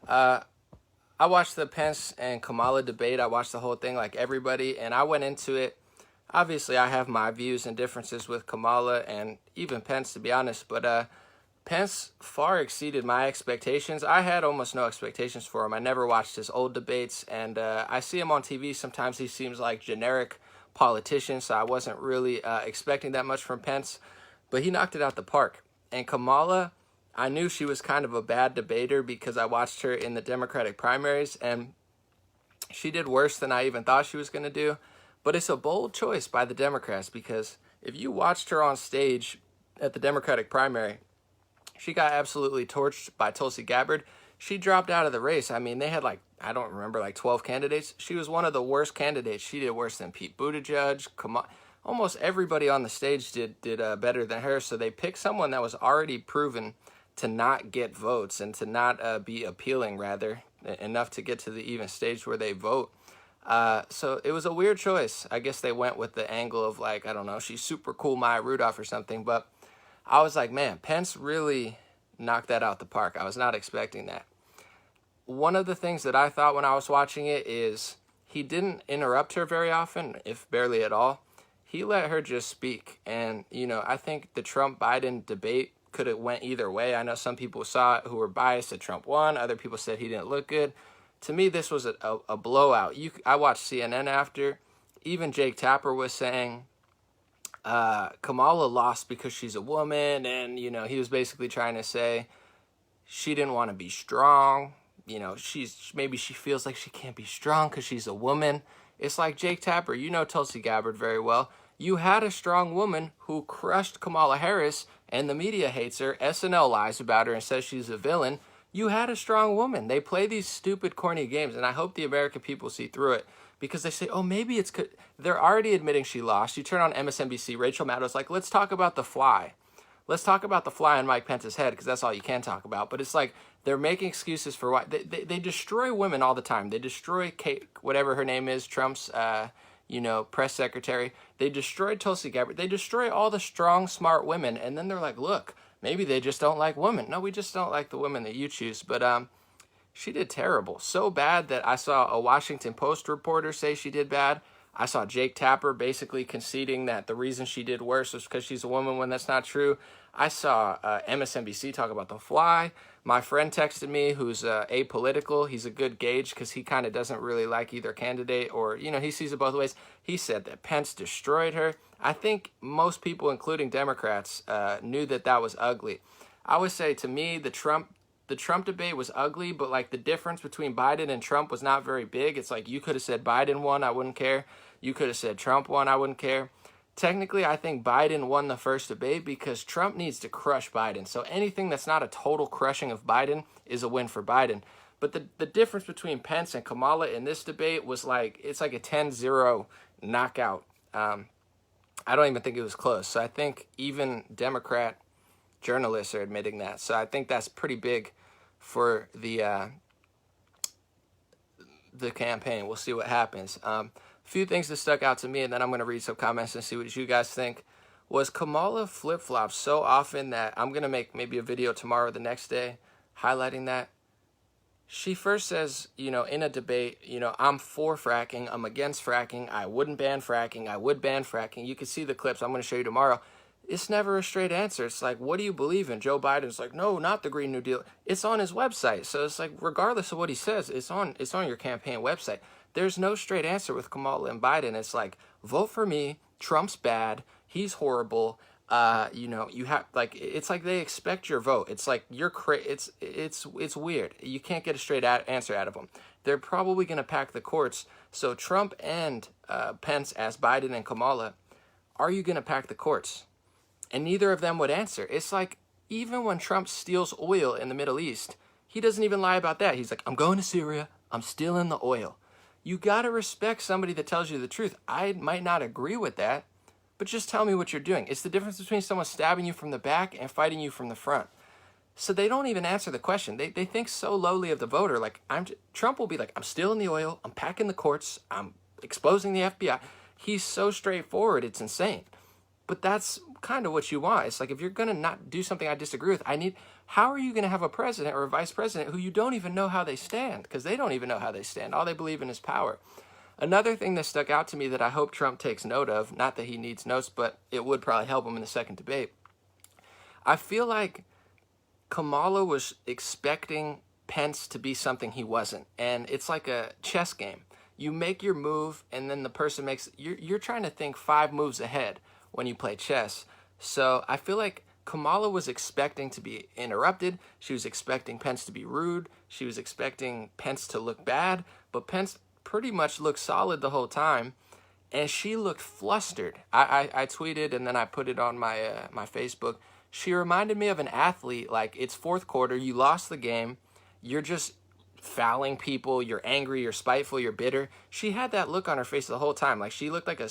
Uh, I watched the Pence and Kamala debate. I watched the whole thing like everybody, and I went into it. Obviously, I have my views and differences with Kamala and even Pence, to be honest, but Pence far exceeded my expectations. I had almost no expectations for him. I never watched his old debates, and I see him on TV. Sometimes he seems like generic politician, so I wasn't really expecting that much from Pence, but he knocked it out the park. And Kamala, I knew she was kind of a bad debater because I watched her in the Democratic primaries, and she did worse than I even thought she was going to do. But it's a bold choice by the Democrats because if you watched her on stage at the Democratic primary, she got absolutely torched by Tulsi Gabbard. She dropped out of the race. I mean, they had like, I don't remember, like 12 candidates. She was one of the worst candidates. She did worse than Pete Buttigieg. Almost everybody on the stage did better than her. So they picked someone that was already proven to not get votes and to not be appealing, rather, enough to get to the even stage where they vote. So it was a weird choice. I guess they went with the angle of like, I don't know, she's super cool Maya Rudolph or something. But I was like, man, Pence really knocked that out the park. I was not expecting that. One of the things that I thought when I was watching it is he didn't interrupt her very often, if barely at all. He let her just speak. And, you know, I think the Trump-Biden debate could have went either way. I know some people saw it who were biased that Trump won. Other people said he didn't look good. To me, this was a blowout. I watched CNN after. Even Jake Tapper was saying Kamala lost because she's a woman, and you know he was basically trying to say she didn't want to be strong. You know, maybe she feels like she can't be strong because she's a woman. It's like Jake Tapper, you know Tulsi Gabbard very well. You had a strong woman who crushed Kamala Harris, and the media hates her. SNL lies about her and says she's a villain. You had a strong woman. They play these stupid, corny games, and I hope the American people see through it because they say, oh, maybe it's good. They're already admitting she lost. You turn on MSNBC, Rachel Maddow's like, let's talk about the fly. Let's talk about the fly on Mike Pence's head because that's all you can talk about. But it's like they're making excuses for why. They destroy women all the time. They destroy Kate, whatever her name is, Trump's, press secretary. They destroyed Tulsi Gabbard. They destroy all the strong, smart women. And then they're like, look, maybe they just don't like women. No, we just don't like the women that you choose. But she did terrible. So bad that I saw a Washington Post reporter say she did bad. I saw Jake Tapper basically conceding that the reason she did worse was because she's a woman when that's not true. I saw MSNBC talk about the fly. My friend texted me who's apolitical. He's a good gauge because he kind of doesn't really like either candidate or, you know, he sees it both ways. He said that Pence destroyed her. I think most people, including Democrats, knew that that was ugly. I would say to me, the Trump debate was ugly, but like the difference between Biden and Trump was not very big. It's like you could have said Biden won, I wouldn't care. You could have said Trump won, I wouldn't care. Technically, I think Biden won the first debate because Trump needs to crush Biden. So anything that's not a total crushing of Biden is a win for Biden. But the difference between Pence and Kamala in this debate was like, it's like a 10-0 knockout. I don't even think it was close. So I think even Democrat journalists are admitting that. So I think that's pretty big for the campaign. We'll see what happens. Few things that stuck out to me, and then I'm going to read some comments and see what you guys think. Was Kamala flip-flops so often that I'm going to make maybe a video tomorrow or the next day highlighting that. She first says, you know, in a debate, you know, I'm for fracking, I'm against fracking, I wouldn't ban fracking, I would ban fracking. You can see the clips I'm going to show you tomorrow. It's never a straight answer. It's like, what do you believe in? Joe Biden's like, no, not the Green New Deal. It's on his website. So it's like, regardless of what he says, it's on your campaign website. There's no straight answer with Kamala and Biden. It's like, vote for me. Trump's bad. He's horrible. You have like, it's like they expect your vote. It's like it's weird. You can't get a straight answer out of them. They're probably going to pack the courts. So Trump and Pence asked Biden and Kamala, are you going to pack the courts? And neither of them would answer. It's like, even when Trump steals oil in the Middle East, he doesn't even lie about that. He's like, I'm going to Syria. I'm stealing the oil. You got to respect somebody that tells you the truth. I might not agree with that, but just tell me what you're doing. It's the difference between someone stabbing you from the back and fighting you from the front. So they don't even answer the question. They think so lowly of the voter. Like Trump will be like, I'm stealing the oil. I'm packing the courts. I'm exposing the FBI. He's so straightforward. It's insane. But that's kind of what you want. It's like, if you're going to not do something I disagree with, how are you going to have a president or a vice president who you don't even know how they stand? Because they don't even know how they stand. All they believe in is power. Another thing that stuck out to me that I hope Trump takes note of, not that he needs notes, but it would probably help him in the second debate. I feel like Kamala was expecting Pence to be something he wasn't. And it's like a chess game. You make your move, and then the person makes... You're trying to think 5 moves ahead when you play chess. So I feel like Kamala was expecting to be interrupted. She was expecting Pence to be rude. She was expecting Pence to look bad. But Pence pretty much looked solid the whole time. And she looked flustered. I tweeted, and then I put it on my my Facebook. She reminded me of an athlete. Like, it's fourth quarter. You lost the game. You're just fouling people. You're angry. You're spiteful. You're bitter. She had that look on her face the whole time. Like, she looked like a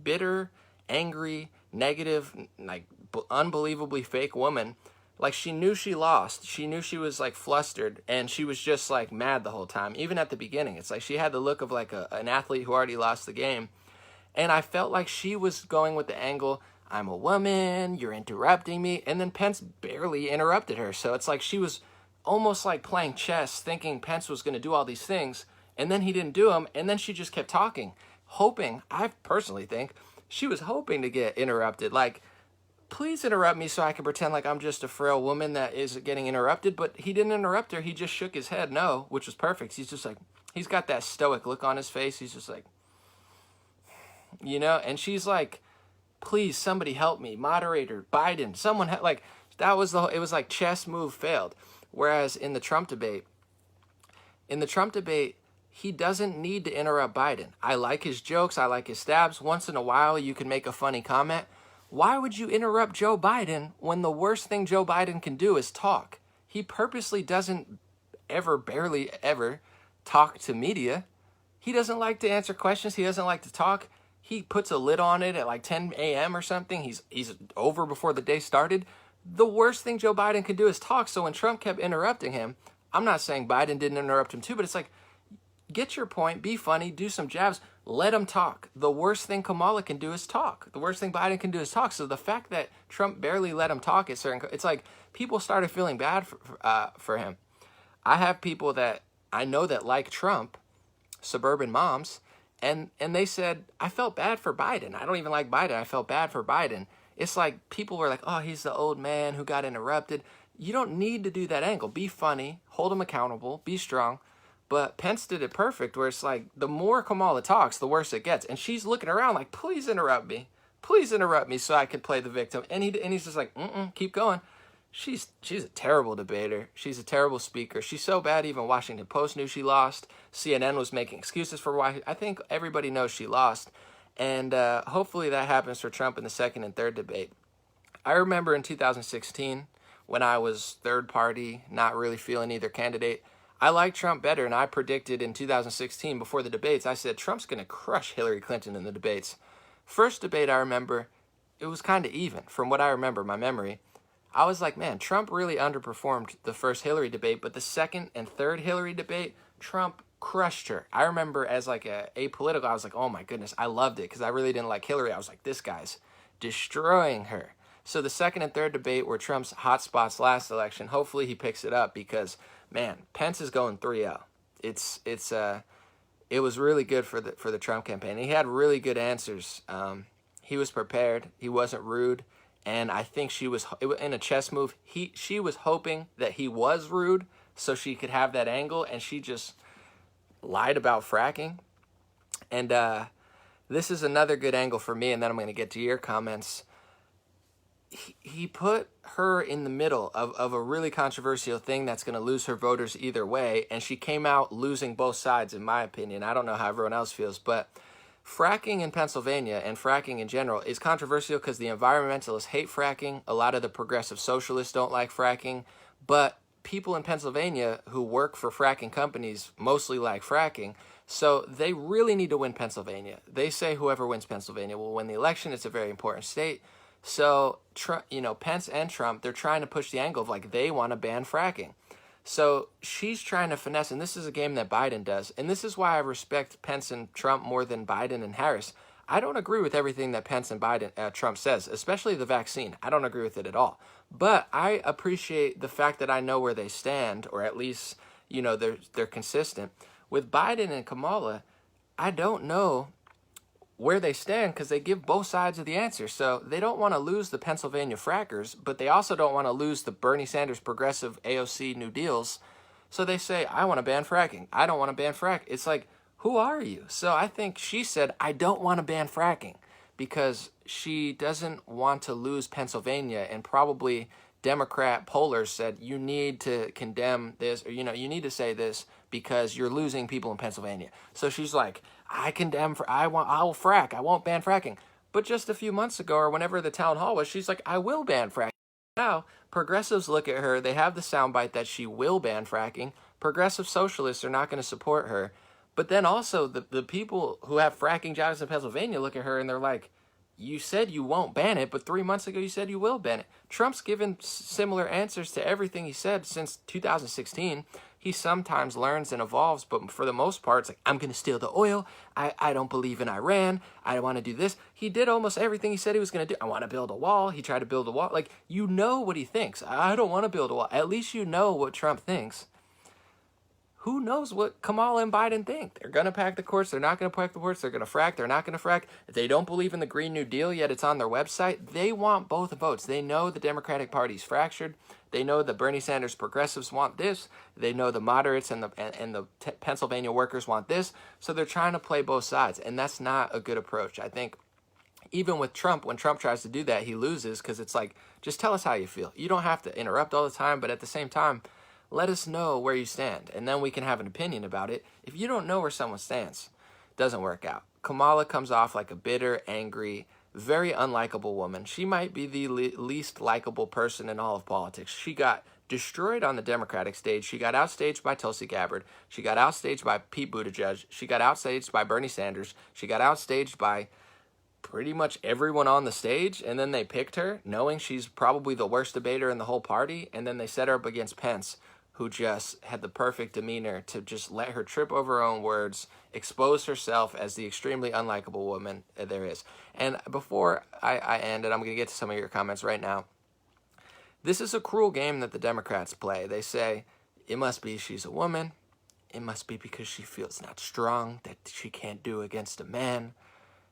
bitter, angry, negative, like, unbelievably fake woman. Like, she knew she lost. She knew she was, like, flustered. And she was just, like, mad the whole time. Even at the beginning. It's like she had the look of, like, an athlete who already lost the game. And I felt like she was going with the angle, I'm a woman, you're interrupting me. And then Pence barely interrupted her. So it's like she was almost like playing chess, thinking Pence was going to do all these things. And then he didn't do them. And then she just kept talking, hoping, I personally think, she was hoping to get interrupted. Like, please interrupt me so I can pretend like I'm just a frail woman that is getting interrupted. But he didn't interrupt her. He just shook his head no, which was perfect. He's just like, he's got that stoic look on his face. He's just like, you know, and she's like, please, somebody help me. Moderator, Biden, someone like, that was it was like chess move failed. Whereas in the Trump debate, he doesn't need to interrupt Biden. I like his jokes. I like his stabs. Once in a while, you can make a funny comment. Why would you interrupt Joe Biden when the worst thing Joe Biden can do is talk? He purposely doesn't barely ever talk to media. He doesn't like to answer questions. He doesn't like to talk. He puts a lid on it at like 10 a.m. or something. He's over before the day started. The worst thing Joe Biden can do is talk. So when Trump kept interrupting him, I'm not saying Biden didn't interrupt him too, but it's like, get your point, be funny, do some jabs, let him talk. The worst thing Kamala can do is talk. The worst thing Biden can do is talk. So the fact that Trump barely let him talk at it's like people started feeling bad for him. I have people that I know that like Trump, suburban moms, and they said, I felt bad for Biden. I don't even like Biden. I felt bad for Biden. It's like people were like, oh, he's the old man who got interrupted. You don't need to do that angle. Be funny, hold him accountable, be strong. But Pence did it perfect, where it's like the more Kamala talks, the worse it gets. And she's looking around like, please interrupt me. Please interrupt me so I can play the victim. And he's just like, keep going. She's a terrible debater. She's a terrible speaker. She's so bad even Washington Post knew she lost. CNN was making excuses for why. I think everybody knows she lost. And hopefully that happens for Trump in the second and third debate. I remember in 2016 when I was third party, not really feeling either candidate, I liked Trump better, and I predicted in 2016 before the debates, I said Trump's going to crush Hillary Clinton in the debates. First debate I remember, it was kind of even from what I remember, my memory. I was like, man, Trump really underperformed the first Hillary debate, but the second and third Hillary debate, Trump crushed her. I remember as like a apolitical, I was like, oh my goodness, I loved it because I really didn't like Hillary. I was like, this guy's destroying her. So the second and third debate were Trump's hot spots last election. Hopefully he picks it up because, man, Pence is going 3-0. It was really good for the Trump campaign. He had really good answers. He was prepared. He wasn't rude. And I think she was, in a chess move, she was hoping that he was rude so she could have that angle, and she just lied about fracking. And this is another good angle for me, and then I'm going to get to your comments. He put her in the middle of a really controversial thing that's going to lose her voters either way, and she came out losing both sides, in my opinion. I don't know how everyone else feels, but fracking in Pennsylvania and fracking in general is controversial because the environmentalists hate fracking. A lot of the progressive socialists don't like fracking, but people in Pennsylvania who work for fracking companies mostly like fracking, so they really need to win Pennsylvania. They say whoever wins Pennsylvania will win the election. It's a very important state. So, Pence and Trump, they're trying to push the angle of like they want to ban fracking. So she's trying to finesse, and this is a game that Biden does. And this is why I respect Pence and Trump more than Biden and Harris. I don't agree with everything that Pence and Trump says, especially the vaccine. I don't agree with it at all. But I appreciate the fact that I know where they stand, or at least, they're consistent. With Biden and Kamala, I don't know where they stand because they give both sides of the answer. So they don't want to lose the Pennsylvania frackers, but they also don't want to lose the Bernie Sanders progressive AOC New Deals. So they say, I want to ban fracking. I don't want to ban fracking. It's like, who are you? So I think she said, I don't want to ban fracking because she doesn't want to lose Pennsylvania, and probably Democrat pollers said, you need to condemn this, or, you need to say this because you're losing people in Pennsylvania. So she's like, I'll frack. I won't ban fracking. But just a few months ago, or whenever the town hall was, she's like, I will ban fracking. Now, progressives look at her. They have the soundbite that she will ban fracking. Progressive socialists are not going to support her. But then also the people who have fracking jobs in Pennsylvania look at her and they're like, you said you won't ban it, but 3 months ago you said you will ban it. Trump's given similar answers to everything he said since 2016. He sometimes learns and evolves, but for the most part, it's like, I'm going to steal the oil. I don't believe in Iran. I want to do this. He did almost everything he said he was going to do. I want to build a wall. He tried to build a wall. Like, you know what he thinks. I don't want to build a wall. At least you know what Trump thinks. Who knows what Kamala and Biden think? They're going to pack the courts. They're not going to pack the courts. They're going to frack. They're not going to frack. If they don't believe in the Green New Deal, yet it's on their website, they want both votes. They know the Democratic Party's fractured. They know the Bernie Sanders progressives want this. They know the moderates and the Pennsylvania workers want this. So they're trying to play both sides, and that's not a good approach. I think even with Trump, when Trump tries to do that, he loses because it's like, just tell us how you feel. You don't have to interrupt all the time, but at the same time, let us know where you stand, and then we can have an opinion about it. If you don't know where someone stands, it doesn't work out. Kamala comes off like a bitter, angry, very unlikable woman. She might be the least likable person in all of politics. She got destroyed on the Democratic stage. She got outstaged by Tulsi Gabbard. She got outstaged by Pete Buttigieg. She got outstaged by Bernie Sanders. She got outstaged by pretty much everyone on the stage, and then they picked her, knowing she's probably the worst debater in the whole party, and then they set her up against Pence, who just had the perfect demeanor to just let her trip over her own words, expose herself as the extremely unlikable woman there is. And before I end it, I'm going to get to some of your comments right now. This is a cruel game that the Democrats play. They say, it must be she's a woman. It must be because she feels not strong, that she can't do against a man.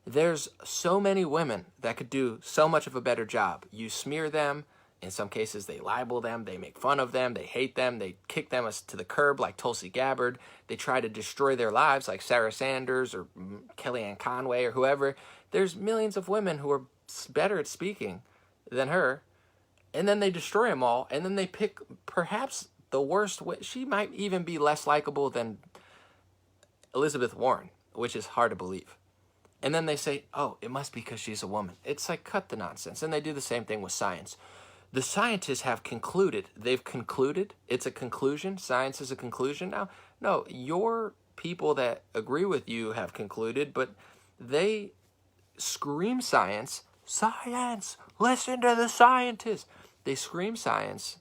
There's so many women that could do so much of a better job. You smear them. In some cases, they libel them, they make fun of them, they hate them, they kick them to the curb like Tulsi Gabbard. They try to destroy their lives like Sarah Sanders or Kellyanne Conway or whoever. There's millions of women who are better at speaking than her, and then they destroy them all, and then they pick perhaps the worst way. She might even be less likable than Elizabeth Warren, which is hard to believe. And then they say, oh, it must be because she's a woman. It's like, cut the nonsense. And they do the same thing with science. The scientists have concluded. They've concluded. It's a conclusion. Science is a conclusion now. No, your people that agree with you have concluded, but they scream science. Science! Listen to the scientists! They scream science.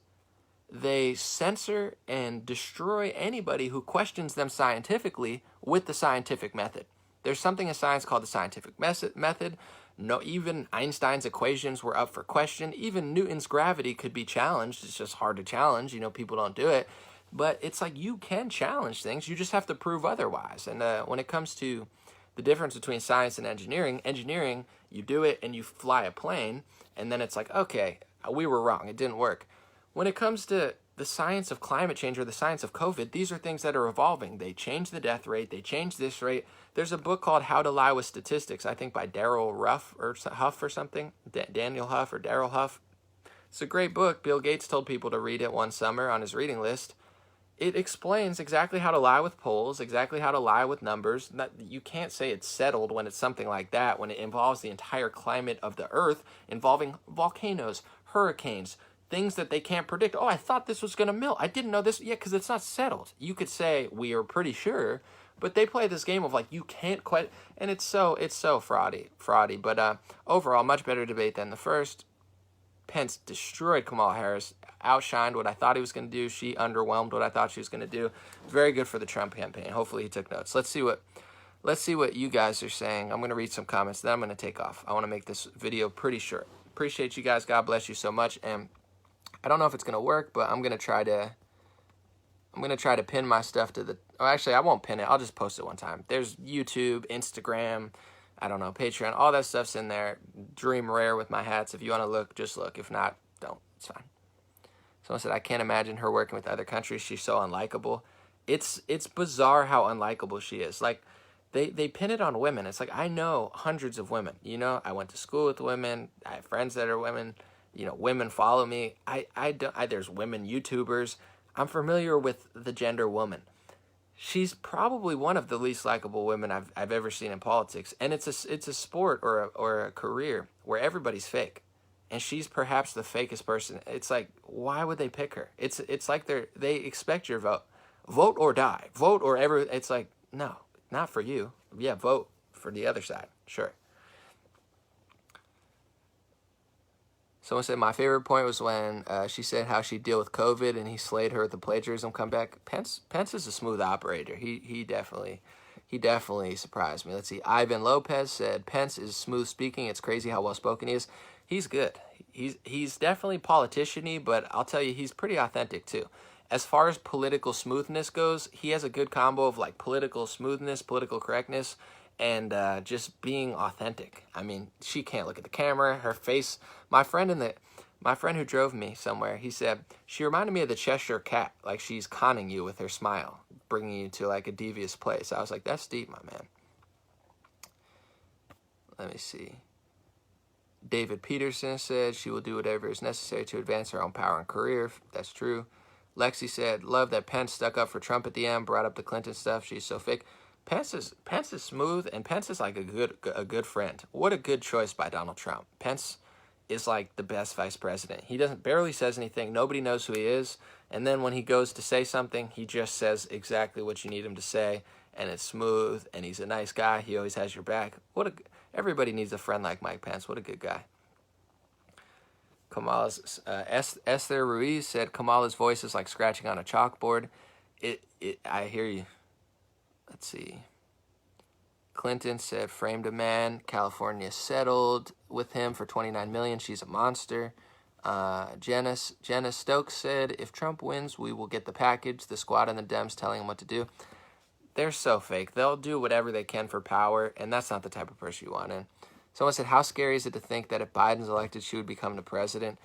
They censor and destroy anybody who questions them scientifically with the scientific method. There's something in science called the scientific method. No, even Einstein's equations were up for question. Even Newton's gravity could be challenged. It's just hard to challenge. People don't do it. But it's like you can challenge things. You just have to prove otherwise. And when it comes to the difference between science and engineering, you do it and you fly a plane. And then it's like, okay, we were wrong. It didn't work. When it comes to the science of climate change or the science of COVID, these are things that are evolving. They change the death rate. They change this rate. There's a book called How to Lie with Statistics, I think by Daryl Huff or something. Daniel Huff or Daryl Huff. It's a great book. Bill Gates told people to read it one summer on his reading list. It explains exactly how to lie with polls, exactly how to lie with numbers. You can't say it's settled when it's something like that, when it involves the entire climate of the earth, involving volcanoes, hurricanes, things that they can't predict. Oh, I thought this was going to melt. I didn't know this. Yeah, because it's not settled. You could say we are pretty sure, but they play this game of like, you can't quite, and it's so fraudy. But overall, much better debate than the first. Pence destroyed Kamala Harris, outshined what I thought he was going to do. She underwhelmed what I thought she was going to do. Very good for the Trump campaign. Hopefully he took notes. Let's see what let's see what you guys are saying. I'm going to read some comments, then I'm going to take off. I want to make this video pretty short. Appreciate you guys. God bless you so much. And I don't know if it's going to work, but I'm going to try to pin my stuff to the, oh, actually, I won't pin it. I'll just post it one time. There's YouTube, Instagram, I don't know, Patreon, all that stuff's in there. Dream Rare with my hats. If you want to look, just look. If not, don't. It's fine. Someone said, I can't imagine her working with other countries. She's so unlikable. It's bizarre how unlikable she is. Like, they pin it on women. It's like, I know hundreds of women. You know, I went to school with women. I have friends that are women. You know, women follow me. There's women YouTubers. I'm familiar with the gender woman. She's probably one of the least likable women I've ever seen in politics. And it's a sport or a career where everybody's fake. And she's perhaps the fakest person. It's like, why would they pick her? It's like they expect your vote. Vote or die. Vote or ever. It's like, no, not for you. Yeah, vote for the other side. Sure. Someone said, my favorite point was when she said how she'd deal with COVID and he slayed her with the plagiarism comeback. Pence is a smooth operator. He definitely surprised me. Let's see. Ivan Lopez said, Pence is smooth speaking. It's crazy how well spoken he is. He's good. He's definitely politician-y, but I'll tell you, he's pretty authentic too. As far as political smoothness goes, he has a good combo of like political smoothness, political correctness, and just being authentic. I mean, she can't look at the camera. Her face. My friend who drove me somewhere, he said she reminded me of the Cheshire Cat, like she's conning you with her smile, bringing you to like a devious place. I was like, that's deep, my man. Let me see. David Peterson said she will do whatever is necessary to advance her own power and career. That's true. Lexi said, love that Pence stuck up for Trump at the end, brought up the Clinton stuff. She's so fake. Pence is smooth, and Pence is like a good friend. What a good choice by Donald Trump. Pence is like the best vice president. He barely says anything. Nobody knows who he is. And then when he goes to say something, he just says exactly what you need him to say. And it's smooth, and he's a nice guy. He always has your back. Everybody needs a friend like Mike Pence. What a good guy. Kamala's Esther Ruiz said Kamala's voice is like scratching on a chalkboard. I hear you. Let's see. Clinton said framed a man. California settled with him for $29 million. She's a monster. Jenna Stokes said if Trump wins, we will get the package. The squad and the Dems telling him what to do. They're so fake. They'll do whatever they can for power, and that's not the type of person you want in. Someone said, how scary is it to think that if Biden's elected, she would become the president?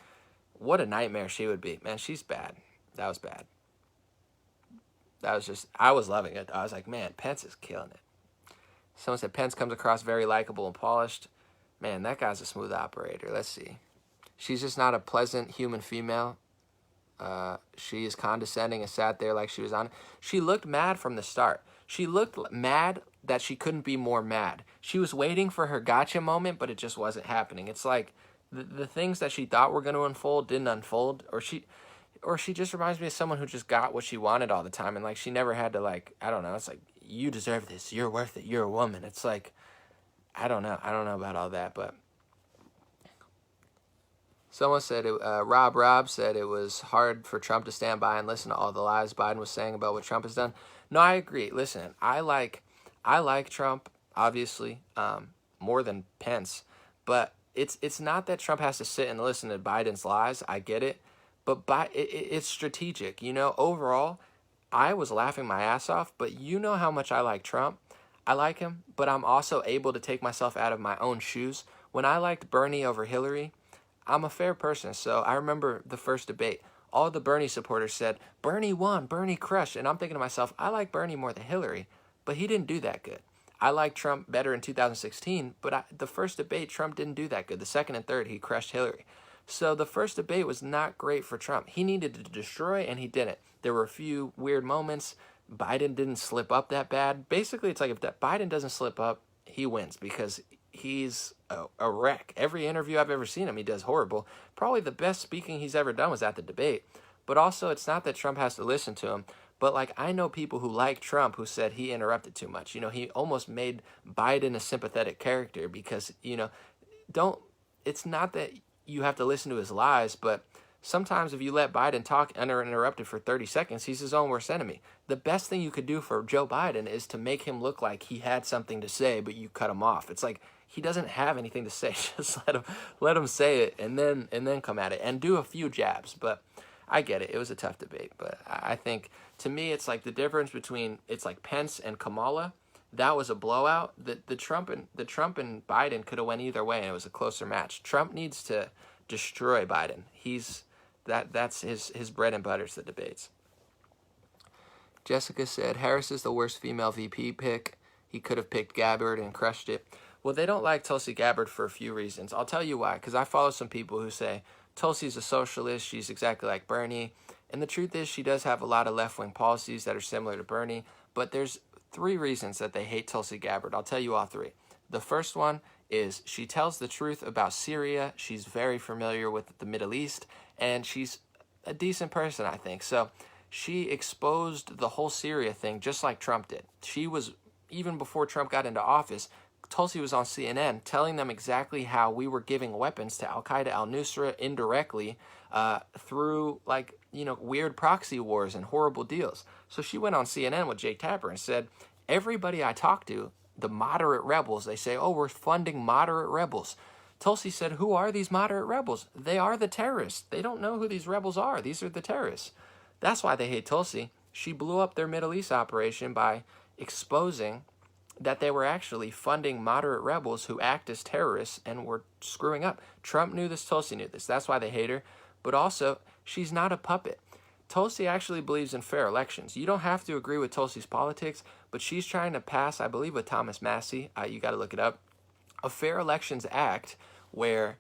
What a nightmare she would be. Man, she's bad. That was bad. I was loving it. I was like, man, Pence is killing it. Someone said, Pence comes across very likable and polished. Man, that guy's a smooth operator. Let's see. She's just not a pleasant human female. She is condescending and sat there like she was on. She looked mad from the start. She looked mad that she couldn't be more mad. She was waiting for her gotcha moment, but it just wasn't happening. It's like the things that she thought were going to unfold didn't unfold, or she just reminds me of someone who just got what she wanted all the time, and like she never had to, like, I don't know, it's like, you deserve this, you're worth it, you're a woman. It's like, I don't know about all that. But someone said, Rob said it was hard for Trump to stand by and listen to all the lies Biden was saying about what Trump has done. No, I agree. Listen, I like Trump, obviously, more than Pence, but it's not that Trump has to sit and listen to Biden's lies. I get it, but it's strategic. You know, overall, I was laughing my ass off, but you know how much I like Trump. I like him, but I'm also able to take myself out of my own shoes. When I liked Bernie over Hillary, I'm a fair person, so I remember the first debate. All the Bernie supporters said, Bernie won, Bernie crushed. And I'm thinking to myself, I like Bernie more than Hillary, but he didn't do that good. I liked Trump better in 2016, but the first debate, Trump didn't do that good. The second and third, he crushed Hillary. So the first debate was not great for Trump. He needed to destroy, and he didn't. There were a few weird moments. Biden didn't slip up that bad. Basically, it's like if Biden doesn't slip up, he wins because he's a wreck. Every interview I've ever seen him, he does horrible. Probably the best speaking he's ever done was at the debate. But also, it's not that Trump has to listen to him. But, like, I know people who like Trump who said he interrupted too much. You know, he almost made Biden a sympathetic character because, you know, it's not that you have to listen to his lies, but Sometimes if you let Biden talk uninterrupted for 30 seconds, he's his own worst enemy. The best thing you could do for Joe Biden is to make him look like he had something to say, but you cut him off. It's like he doesn't have anything to say. Just let him say it, and then come at it and do a few jabs. But I get it. It was a tough debate, but I think to me it's like the difference between it's like Pence and Kamala. That was a blowout. The Trump and Biden could have went either way, and it was a closer match. Trump needs to destroy Biden. That's his bread and butter is the debates. Jessica said, Harris is the worst female VP pick. He could have picked Gabbard and crushed it. Well, they don't like Tulsi Gabbard for a few reasons. I'll tell you why, because I follow some people who say, Tulsi's a socialist, she's exactly like Bernie. And the truth is she does have a lot of left-wing policies that are similar to Bernie, but there's 3 reasons that they hate Tulsi Gabbard. I'll tell you all 3. The first one is she tells the truth about Syria. She's very familiar with the Middle East, and she's a decent person, I think. So she exposed the whole Syria thing just like Trump did. She was, even before Trump got into office, Tulsi was on CNN telling them exactly how we were giving weapons to Al-Qaeda, al-Nusra indirectly through weird proxy wars and horrible deals. So she went on CNN with Jake Tapper and said, everybody I talk to, the moderate rebels, they say, oh, we're funding moderate rebels. Tulsi said, who are these moderate rebels? They are the terrorists. They don't know who these rebels are. These are the terrorists. That's why they hate Tulsi. She blew up their Middle East operation by exposing that they were actually funding moderate rebels who act as terrorists and were screwing up. Trump knew this, Tulsi knew this. That's why they hate her. But also, she's not a puppet. Tulsi actually believes in fair elections. You don't have to agree with Tulsi's politics, but she's trying to pass, I believe with Thomas Massie, you got to look it up, a Fair Elections Act where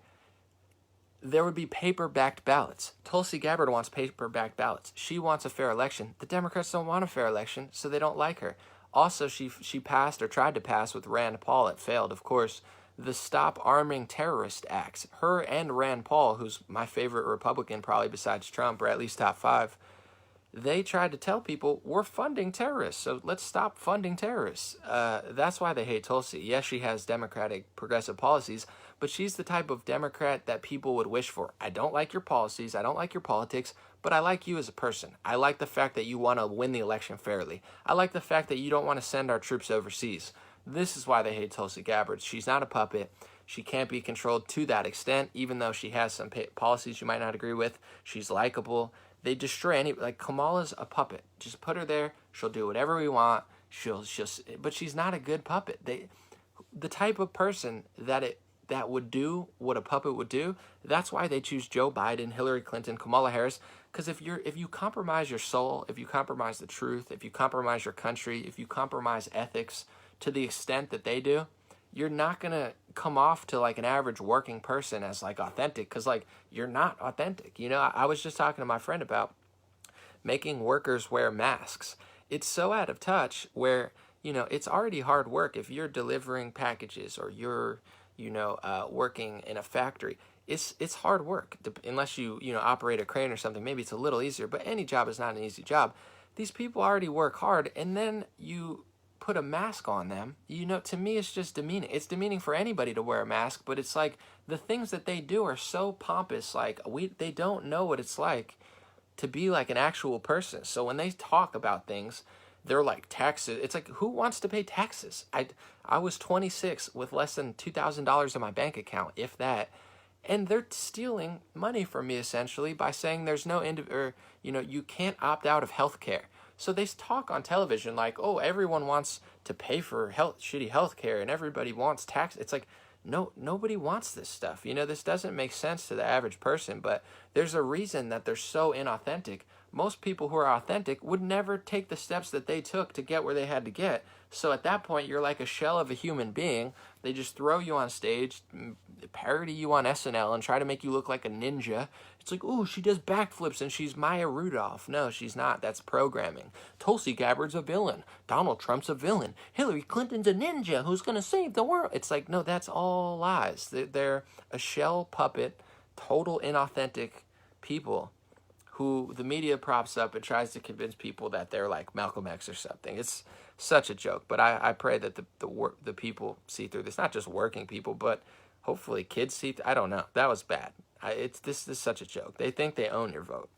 there would be paper-backed ballots. Tulsi Gabbard wants paper-backed ballots. She wants a fair election. The Democrats don't want a fair election, so they don't like her. Also, she passed or tried to pass with Rand Paul. It failed, of course. The Stop Arming Terrorist Act. Her and Rand Paul, who's my favorite Republican probably besides Trump, or at least top 5, they tried to tell people, we're funding terrorists, so let's stop funding terrorists. That's why they hate Tulsi. Yes, she has democratic progressive policies, but she's the type of Democrat that people would wish for. I don't like your policies, I don't like your politics, but I like you as a person. I like the fact that you want to win the election fairly. I like the fact that you don't want to send our troops overseas. This is why they hate Tulsi Gabbard. She's not a puppet. She can't be controlled to that extent, even though she has some policies you might not agree with. She's likable. They destroy like Kamala's a puppet. Just put her there. She'll do whatever we want. But she's not a good puppet. The type of person that would do what a puppet would do. That's why they choose Joe Biden, Hillary Clinton, Kamala Harris. Because if you compromise your soul, if you compromise the truth, if you compromise your country, if you compromise ethics to the extent that they do, you're not going to come off to like an average working person as like authentic, because like you're not authentic. I was just talking to my friend about making workers wear masks. It's so out of touch where, it's already hard work if you're delivering packages or you're, working in a factory. It's hard work unless you operate a crane or something. Maybe it's a little easier, but any job is not an easy job. These people already work hard, and then you put a mask on them. To me, it's just demeaning. It's demeaning for anybody to wear a mask, but it's like the things that they do are so pompous. Like they don't know what it's like to be like an actual person. So when they talk about things, they're like taxes. It's like, who wants to pay taxes? I was 26 with less than $2,000 in my bank account, if that. And they're stealing money from me essentially by saying there's no you can't opt out of health care. So they talk on television like, oh, everyone wants to pay for shitty health care and everybody wants tax. It's like, no, nobody wants this stuff. This doesn't make sense to the average person, but there's a reason that they're so inauthentic. Most people who are authentic would never take the steps that they took to get where they had to get. So at that point, you're like a shell of a human being. They just throw you on stage, parody you on SNL, and try to make you look like a ninja. It's like, ooh, she does backflips and she's Maya Rudolph. No, she's not. That's programming. Tulsi Gabbard's a villain. Donald Trump's a villain. Hillary Clinton's a ninja who's going to save the world. It's like, no, that's all lies. They're a shell puppet, total inauthentic people who the media props up and tries to convince people that they're like Malcolm X or something. It's such a joke. But I pray that the people see through this. Not just working people, but hopefully kids see. I don't know. That was bad. This is such a joke. They think they own your vote.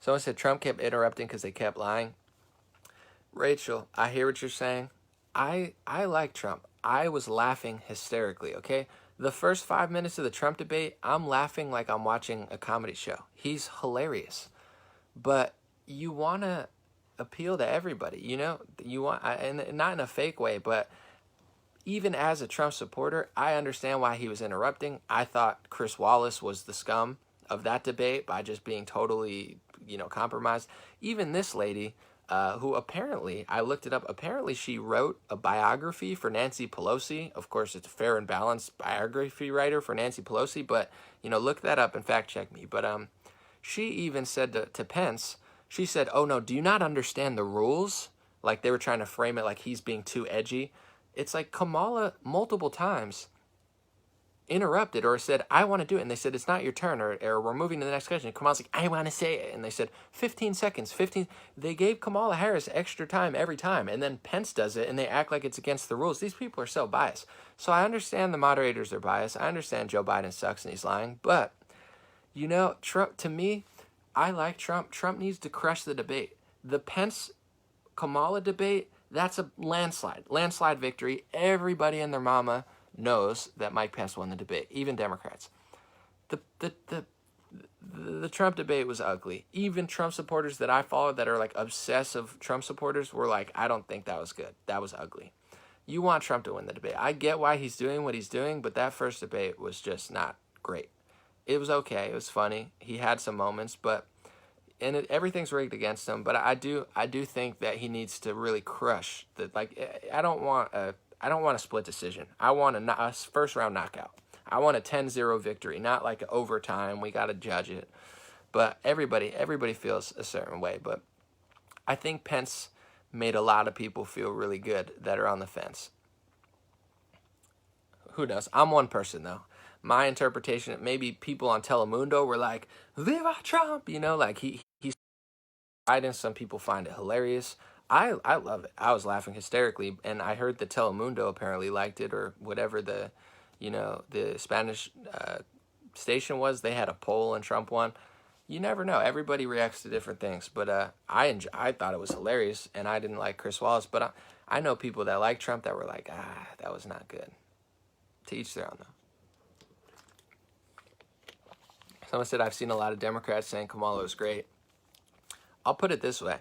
Someone said Trump kept interrupting because they kept lying. Rachel, I hear what you're saying. I like Trump. I was laughing hysterically, okay? The first 5 minutes of the Trump debate, I'm laughing like I'm watching a comedy show. He's hilarious. But you want to appeal to everybody, you know? You want, and not in a fake way, but even as a Trump supporter, I understand why he was interrupting. I thought Chris Wallace was the scum of that debate by just being totally, compromised. Even this lady, who apparently, I looked it up, apparently she wrote a biography for Nancy Pelosi. Of course, it's a fair and balanced biography writer for Nancy Pelosi, but, look that up and fact check me. But she even said to Pence, she said, oh no, do you not understand the rules? Like they were trying to frame it like he's being too edgy. It's like Kamala multiple times interrupted or said, I want to do it. And they said, it's not your turn, or we're moving to the next question. And Kamala's like, I want to say it. And they said, 15 seconds, 15. They gave Kamala Harris extra time every time. And then Pence does it, and they act like it's against the rules. These people are so biased. So I understand the moderators are biased. I understand Joe Biden sucks and he's lying. But, Trump, to me, I like Trump. Trump needs to crush the debate. The Pence-Kamala debate, that's a landslide victory. Everybody and their mama knows that Mike Pence won the debate, even Democrats. The Trump debate was ugly. Even Trump supporters that I follow that are like obsessive Trump supporters were like, I don't think that was good. That was ugly. You want Trump to win the debate. I get why he's doing what he's doing, but that first debate was just not great. It was okay. It was funny. He had some moments, but everything's rigged against him. But I do think that he needs to really crush the, I don't want a split decision. I want a first round knockout. I want a 10-0 victory, not like overtime. We got to judge it. But everybody feels a certain way. But I think Pence made a lot of people feel really good that are on the fence. Who knows? I'm one person, though. My interpretation, maybe people on Telemundo were like, viva Trump, like he's Biden. Some people find it hilarious. I love it. I was laughing hysterically, and I heard that Telemundo apparently liked it, or whatever the Spanish station was. They had a poll and Trump won. You never know. Everybody reacts to different things, but I thought it was hilarious, and I didn't like Chris Wallace, but I know people that like Trump that were like, that was not good. To each their own, though. Someone said, I've seen a lot of Democrats saying Kamala was great. I'll put it this way.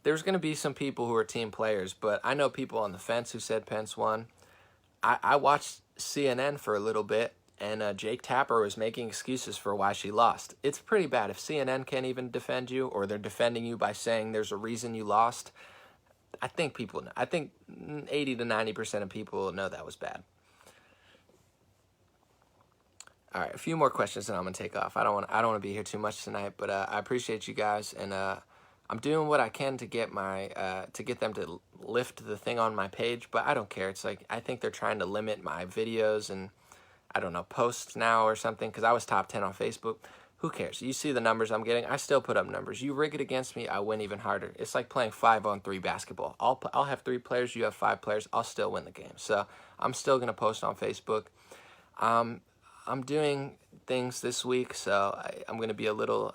There's going to be some people who are team players, but I know people on the fence who said Pence won. I watched CNN for a little bit, and Jake Tapper was making excuses for why she lost. It's pretty bad. If CNN can't even defend you, or they're defending you by saying there's a reason you lost, I think 80 to 90% of people know that was bad. All right, a few more questions and I'm gonna take off. I don't want to be here too much tonight, but I appreciate you guys, and I'm doing what I can to get to get them to lift the thing on my page, but I don't care. It's like I think they're trying to limit my videos and I don't know, posts now or something, because I was top 10 on Facebook. Who cares? You see the numbers I'm getting. I still put up numbers. You rig it against me, I win even harder. It's like playing 5-on-3 basketball. I'll have 3 players, you have 5 players. I'll still win the game. So I'm still gonna post on Facebook. I'm doing things this week, so I'm going to be a little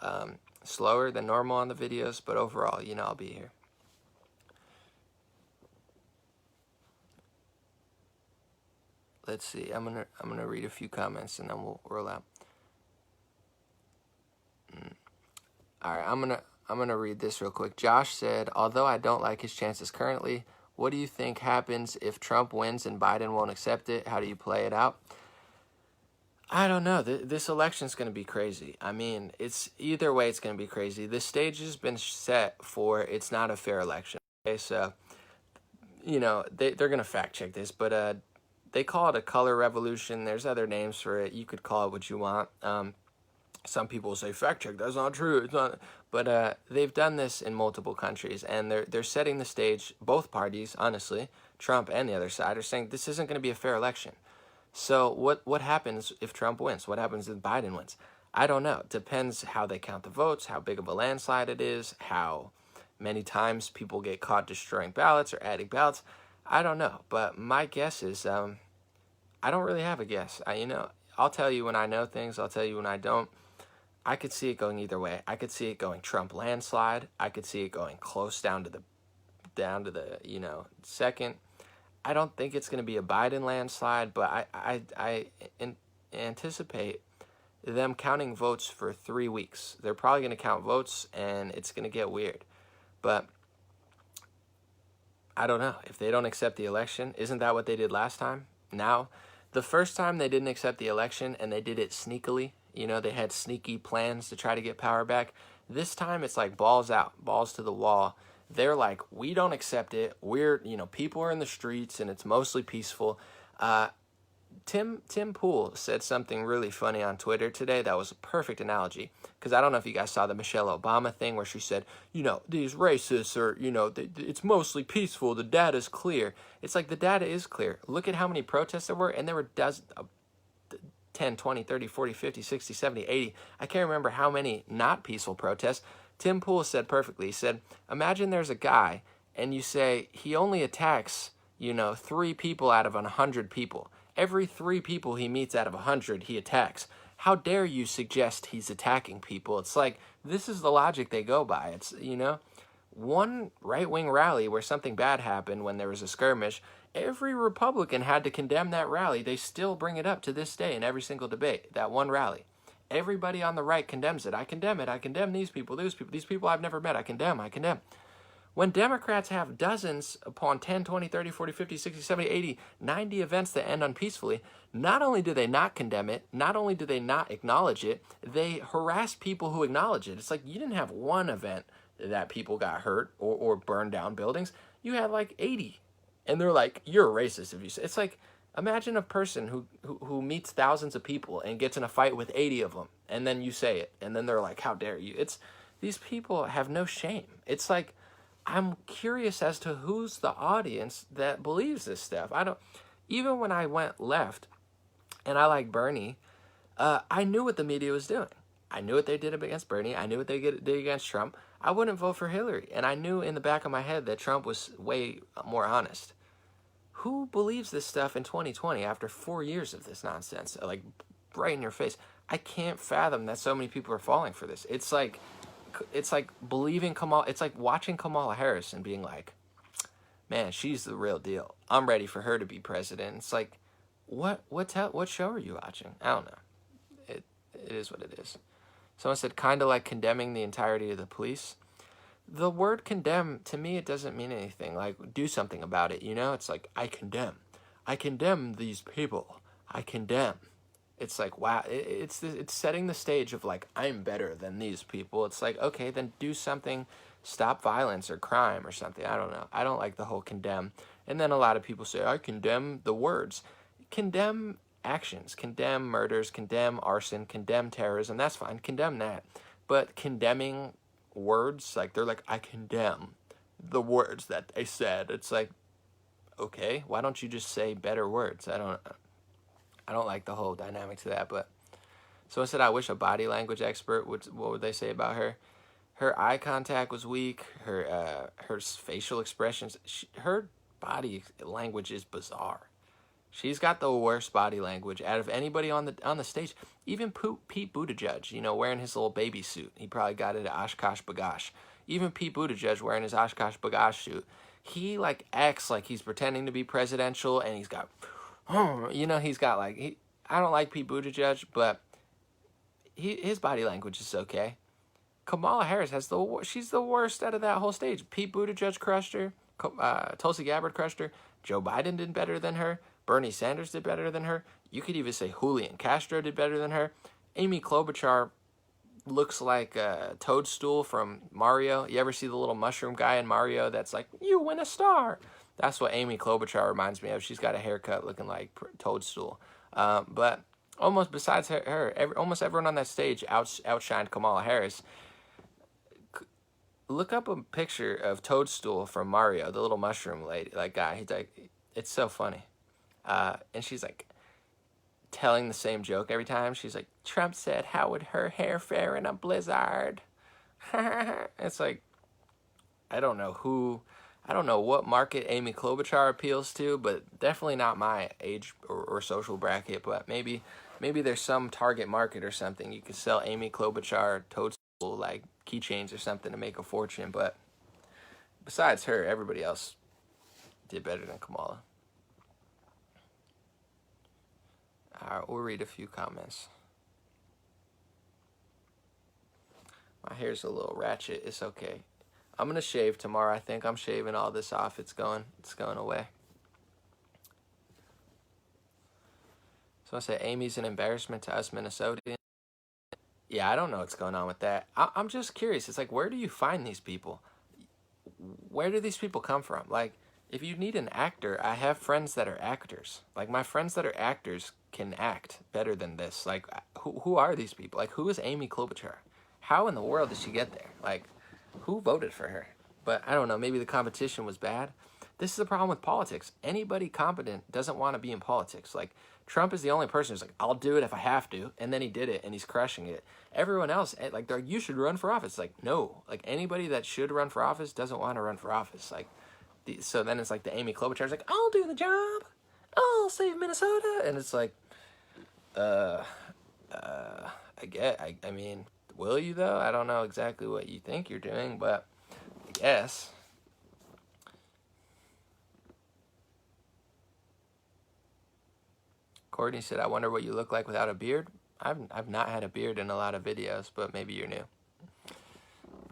slower than normal on the videos, but overall, I'll be here. Let's see. I'm gonna read a few comments and then we'll roll out. All right, I'm gonna read this real quick. Josh said, although I don't like his chances currently, what do you think happens if Trump wins and Biden won't accept it? How do you play it out? I don't know. This election's going to be crazy. I mean, it's either way, it's going to be crazy. The stage has been set for it's not a fair election. Okay, so, they're going to fact check this, but they call it a color revolution. There's other names for it. You could call it what you want. Some people say fact check. That's not true. It's not. But they've done this in multiple countries, and they're setting the stage. Both parties, honestly, Trump and the other side, are saying this isn't going to be a fair election. So what happens if Trump wins? What happens if Biden wins? I don't know. It depends how they count the votes, how big of a landslide it is, how many times people get caught destroying ballots or adding ballots. I don't know. But my guess is I don't really have a guess. I'll tell you when I know things. I'll tell you when I don't. I could see it going either way. I could see it going Trump landslide. I could see it going close down to the second. I don't think it's going to be a Biden landslide, but I anticipate them counting votes for 3 weeks. They're probably going to count votes, and it's going to get weird. But I don't know. If they don't accept the election, isn't that what they did last time? Now, the first time they didn't accept the election, and they did it sneakily. They had sneaky plans to try to get power back. This time, it's like balls out, balls to the wall. They're like, we don't accept it. People are in the streets, and it's mostly peaceful. Tim Pool said something really funny on Twitter today that was a perfect analogy, because I don't know if you guys saw the Michelle Obama thing where she said, these racists are, it's mostly peaceful, the data's clear. It's like, the data is clear. Look at how many protests there were, and there were 10, 20, 30, 40, 50, 60, 70, 80. I can't remember how many not peaceful protests. Tim Pool said perfectly, he said, imagine there's a guy, and you say he only attacks, 3 people out of 100 people. Every 3 people he meets out of 100, he attacks. How dare you suggest he's attacking people? It's like, this is the logic they go by. It's, one right-wing rally where something bad happened when there was a skirmish, every Republican had to condemn that rally. They still bring it up to this day in every single debate, that one rally. Everybody on the right condemns it. I condemn it. I condemn these people, these people I've never met. I condemn. When Democrats have dozens upon 10, 20, 30, 40, 50, 60, 70, 80, 90 events that end unpeacefully, not only do they not condemn it, not only do they not acknowledge it, they harass people who acknowledge it. It's like, you didn't have one event that people got hurt or burned down buildings. You had like 80. And they're like, you're a racist if you say. It's like, imagine a person who meets thousands of people and gets in a fight with 80 of them, and then you say it, and then they're like, how dare you? These people have no shame. It's like, I'm curious as to who's the audience that believes this stuff. Even when I went left, and I like Bernie, I knew what the media was doing. I knew what they did against Bernie. I knew what they did against Trump. I wouldn't vote for Hillary, and I knew in the back of my head that Trump was way more honest. Who believes this stuff in 2020 after 4 years of this nonsense? Like, right in your face. I can't fathom that so many people are falling for this. It's like believing Kamala. It's like watching Kamala Harris and being like, man, she's the real deal. I'm ready for her to be president. It's like, what show are you watching? I don't know. It is what it is. Someone said, kind of like condemning the entirety of the police. The word condemn, to me, it doesn't mean anything. Like, do something about it, It's like, I condemn. I condemn these people. I condemn. It's like, wow, it's setting the stage of like, I'm better than these people. It's like, okay, then do something, stop violence or crime or something. I don't know. I don't like the whole condemn. And then a lot of people say, I condemn the words. Condemn actions, condemn murders, condemn arson, condemn terrorism. That's fine. Condemn that. But condemning words, like, they're like, I condemn the words that they said. It's like, okay, why don't you just say better words? I don't like the whole dynamic to that. But someone said, I wish a body language expert what would they say about her? Her eye contact was weak. Her facial expressions, her body language is bizarre. She's got the worst body language out of anybody on the stage. Even Pete Buttigieg, wearing his little baby suit. He probably got it at Oshkosh B'gosh. Even Pete Buttigieg wearing his Oshkosh B'gosh suit. He acts like he's pretending to be presidential, and he's got, he's got I don't like Pete Buttigieg, but his body language is okay. Kamala Harris she's the worst out of that whole stage. Pete Buttigieg crushed her. Tulsi Gabbard crushed her. Joe Biden did better than her. Bernie Sanders did better than her. You could even say Julian Castro did better than her. Amy Klobuchar looks like a Toadstool from Mario. You ever see the little mushroom guy in Mario that's like, you win a star? That's what Amy Klobuchar reminds me of. She's got a haircut looking like Toadstool. But almost besides her almost everyone on that stage outshined Kamala Harris. Look up a picture of Toadstool from Mario, the little mushroom lady, guy. He's like, it's so funny. And she's like telling the same joke every time. She's like, Trump said, how would her hair fare in a blizzard? It's like, I don't know what market Amy Klobuchar appeals to, but definitely not my age or social bracket. But maybe maybe there's some target market or something. You could sell Amy Klobuchar toadstool like keychains or something to make a fortune. But besides her, everybody else did better than Kamala. All right, we'll read a few comments. My hair's a little ratchet. It's okay. I'm gonna shave tomorrow. I think I'm shaving all this off. It's going away. So I say Amy's an embarrassment to us Minnesotans. Yeah, I don't know what's going on with that. I'm just curious. It's like, where do you find these people? Where do these people come from? Like, if you need an actor, I have friends that are actors. Like, my friends that are actors can act better than this. Like, who are these people? Like, who is Amy Klobuchar? How in the world did she get there? Like, who voted for her? But I don't know, maybe the competition was bad. This is the problem with politics. Anybody competent doesn't want to be in politics. Like, Trump is the only person who's like, I'll do it if I have to. And then he did it and he's crushing it. Everyone else, like, they're like, you should run for office. Like, no. Like, anybody that should run for office doesn't want to run for office. Like, so then it's like the Amy Klobuchar's like, I'll do the job. I'll save Minnesota. And it's like, I mean, will you though? I don't know exactly what you think you're doing, but I guess. Courtney said, I wonder what you look like without a beard. I've not had a beard in a lot of videos, but maybe you're new.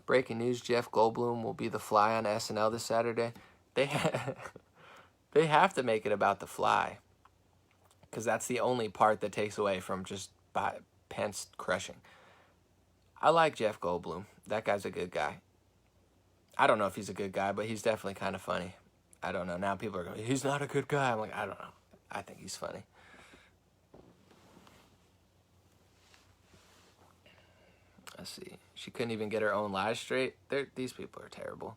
Breaking news, Jeff Goldblum will be the Fly on SNL this Saturday. They have to make it about the Fly, because that's the only part that takes away from just Pence crushing. I like Jeff Goldblum. That guy's a good guy. I don't know if he's a good guy, but he's definitely kind of funny. I don't know. Now people are going, he's not a good guy. I'm like, I don't know. I think he's funny. Let's see. She couldn't even get her own lies straight. These people are terrible.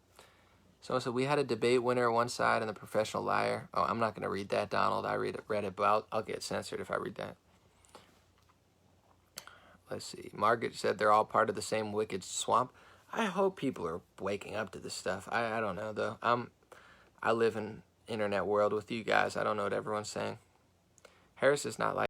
So we had a debate winner on one side and the professional liar. Oh, I'm not going to read that, Donald. I read it, but I'll get censored if I read that. Let's see. Margaret said they're all part of the same wicked swamp. I hope people are waking up to this stuff. I don't know, though. I live in internet world with you guys. I don't know what everyone's saying. Harris is not like